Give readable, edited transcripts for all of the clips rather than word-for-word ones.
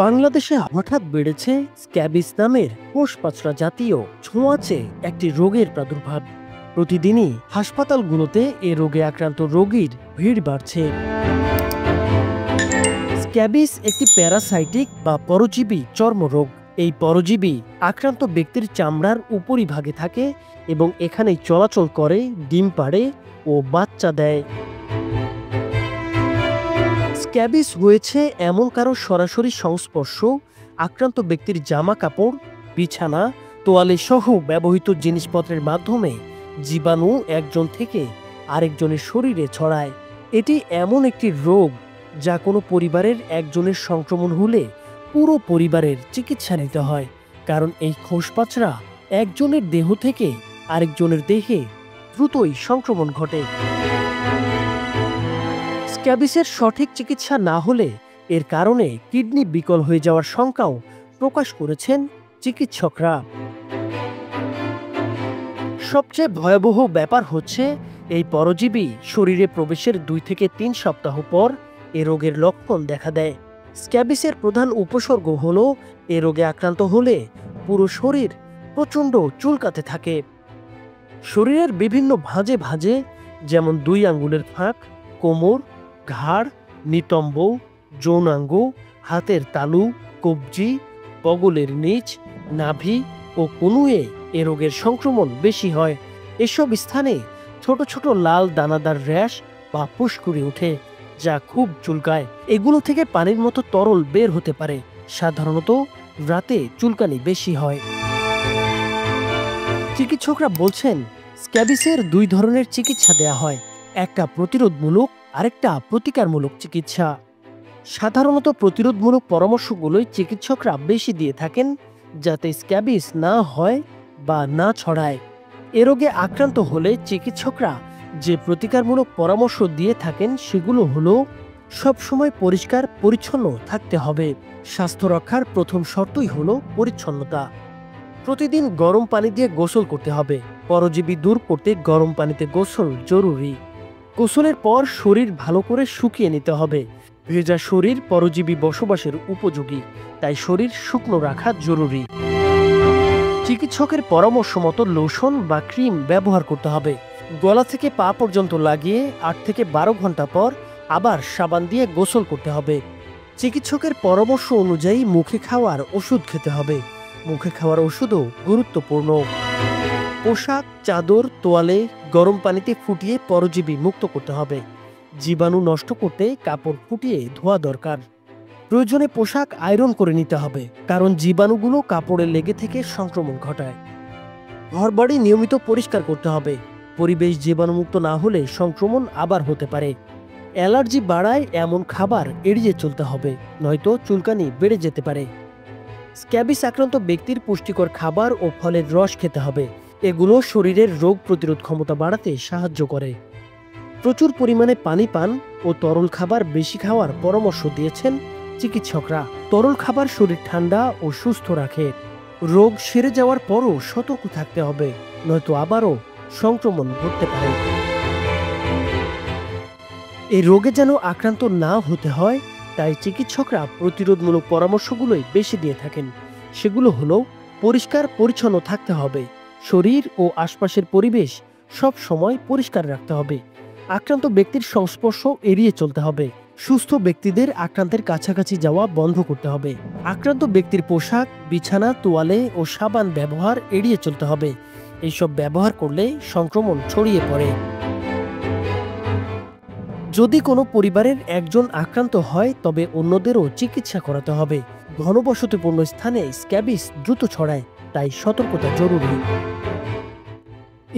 বাংলাদেশে হঠাৎ বেড়েছে স্ক্যাবিস নামের কোষপাচড়া জাতীয় ছোঁয়াচে একটি রোগের প্রাদুর্ভাব। প্রতিদিনই হাসপাতালগুলোতে এ রোগে আক্রান্ত রোগীর ভিড় বাড়ছে। স্ক্যাবিস একটি প্যারাসাইটিক বা পরজীবী চর্মরোগ। এই পরজীবী আক্রান্ত ব্যক্তির চামড়ার উপরিভাগে থাকে এবং এখানেই চলাচল করে, ডিম পাড়ে ও বাচ্চা দেয়। স্ক্যাবিস হয়েছে এমন কারো সরাসরি সংস্পর্শ, আক্রান্ত ব্যক্তির জামা কাপড়, বিছানা, তোয়ালে সহ ব্যবহৃত জিনিসপত্রের মাধ্যমে জীবাণু একজন থেকে আরেকজনের শরীরে ছড়ায়। এটি এমন একটি রোগ যা কোনো পরিবারের একজনের সংক্রমণ হলে পুরো পরিবারের চিকিৎসা নিতে হয়, কারণ এই খোসপাচড়া একজনের দেহ থেকে আরেকজনের দেহে দ্রুতই সংক্রমণ ঘটে। স্ক্যাবিসের সঠিক চিকিৎসা না হলে এর কারণে কিডনি বিকল হয়ে যাওয়ার শঙ্কাও প্রকাশ করেছেন চিকিৎসকরা। সবচেয়ে ভয়াবহ ব্যাপার হচ্ছে, এই পরজীবী শরীরে প্রবেশের 2 থেকে 3 সপ্তাহ পর এ রোগের লক্ষণ দেখা দেয়। স্ক্যাবিসের প্রধান উপসর্গ হলো এ রোগে আক্রান্ত হলে পুরো শরীর প্রচণ্ড চুলকাতে থাকে। শরীরের বিভিন্ন ভাঁজে ভাঁজে, যেমন 2 আঙ্গুলের ফাঁক, কোমর, ঘাড়, নিতম্ব, যৌনাঙ্গ, হাতের তালু, কবজি, বগলের নিচ, নাভি ও কনুয়ে এ রোগের সংক্রমণ বেশি হয়। এসব স্থানে ছোট ছোট লাল দানাদার র্যাশ বা ফুসকুড়ি ওঠে, যা খুব চুলকায়। এগুলো থেকে পানির মতো তরল বের হতে পারে। সাধারণত রাতে চুলকানি বেশি হয়। চিকিৎসকরা বলছেন, স্ক্যাবিসের 2 ধরনের চিকিৎসা দেয়া হয়, একটা প্রতিরোধমূলক, আরেকটা প্রতিকারমূলক চিকিৎসা। সাধারণত প্রতিরোধমূলক পরামর্শগুলোই চিকিৎসকরা বেশি দিয়ে থাকেন, যাতে স্ক্যাবিস না হয় বা না ছড়ায়। এ রোগে আক্রান্ত হলে চিকিৎসকরা যে প্রতিকারমূলক পরামর্শ দিয়ে থাকেন সেগুলো হলো, সবসময় পরিষ্কার পরিচ্ছন্ন থাকতে হবে। স্বাস্থ্য রক্ষার প্রথম শর্তই হলো পরিচ্ছন্নতা। প্রতিদিন গরম পানি দিয়ে গোসল করতে হবে। পরজীবী দূর করতে গরম পানিতে গোসল জরুরি। গোসলের পর শরীর ভালো করে শুকিয়ে নিতে হবে। ভেজা শরীর পরজীবী বসবাসের উপযোগী, তাই শরীর শুকনো রাখা জরুরি। চিকিৎসকের পরামর্শ মতো লোশন বা ক্রিম ব্যবহার করতে হবে। গলা থেকে পা পর্যন্ত লাগিয়ে 8 থেকে 12 ঘন্টা পর আবার সাবান দিয়ে গোসল করতে হবে। চিকিৎসকের পরামর্শ অনুযায়ী মুখে খাওয়ার ওষুধ খেতে হবে। মুখে খাওয়ার ওষুধও গুরুত্বপূর্ণ। পোশাক, চাদর, তোয়ালে গরম পানিতে ফুটিয়ে পরজীবী মুক্ত করতে হবে। জীবাণু নষ্ট করতে কাপড় ফুটিয়ে ধোয়া দরকার। প্রয়োজনে পোশাক আয়রন করে নিতে হবে, কারণ জীবাণুগুলো কাপড়ে লেগে থেকে সংক্রমণ ঘটায়। ঘরবাড়ি নিয়মিত পরিষ্কার করতে হবে। পরিবেশ জীবাণুমুক্ত না হলে সংক্রমণ আবার হতে পারে। অ্যালার্জি বাড়ায় এমন খাবার এড়িয়ে চলতে হবে, নয়তো চুলকানি বেড়ে যেতে পারে। স্ক্যাবিস আক্রান্ত ব্যক্তির পুষ্টিকর খাবার ও ফলের রস খেতে হবে। এগুলো শরীরের রোগ প্রতিরোধ ক্ষমতা বাড়াতে সাহায্য করে। প্রচুর পরিমাণে পানি পান ও তরল খাবার বেশি খাওয়ার পরামর্শ দিয়েছেন চিকিৎসকরা। তরল খাবার শরীর ঠান্ডা ও সুস্থ রাখে। রোগ সেরে যাওয়ার পরও সতর্ক থাকতে হবে, নয়তো আবারও সংক্রমণ ঘটতে পারে। এই রোগে যেন আক্রান্ত না হতে হয়, তাই চিকিৎসকরা প্রতিরোধমূলক পরামর্শগুলোই বেশি দিয়ে থাকেন। সেগুলো হলো, পরিষ্কার পরিচ্ছন্ন থাকতে হবে। শরীর ও আশপাশের পরিবেশ সব সময় পরিষ্কার রাখতে হবে। আক্রান্ত ব্যক্তির সংস্পর্শ এড়িয়ে চলতে হবে। সুস্থ ব্যক্তিদের আক্রান্তের কাছাকাছি যাওয়া বন্ধ করতে হবে। আক্রান্ত ব্যক্তির পোশাক, বিছানা, তোয়ালে ও সাবান ব্যবহার এড়িয়ে চলতে হবে। এইসব ব্যবহার করলে সংক্রমণ ছড়িয়ে পড়ে। যদি কোনো পরিবারের একজন আক্রান্ত হয়, তবে অন্যদেরও চিকিৎসা করাতে হবে। ঘনবসতিপূর্ণ স্থানে স্ক্যাবিস দ্রুত ছড়ায়, তাই সতর্কতা জরুরি।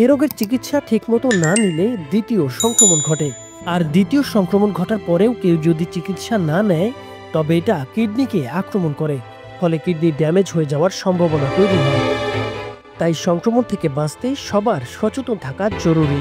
এ রোগের চিকিৎসা ঠিকমতো না নিলে দ্বিতীয় সংক্রমণ ঘটে। আর দ্বিতীয় সংক্রমণ ঘটার পরেও কেউ যদি চিকিৎসা না নেয়, তবে এটা কিডনিকে আক্রমণ করে, ফলে কিডনি ড্যামেজ হয়ে যাওয়ার সম্ভাবনা তৈরি হয়। তাই সংক্রমণ থেকে বাঁচতে সবার সচেতন থাকা জরুরি।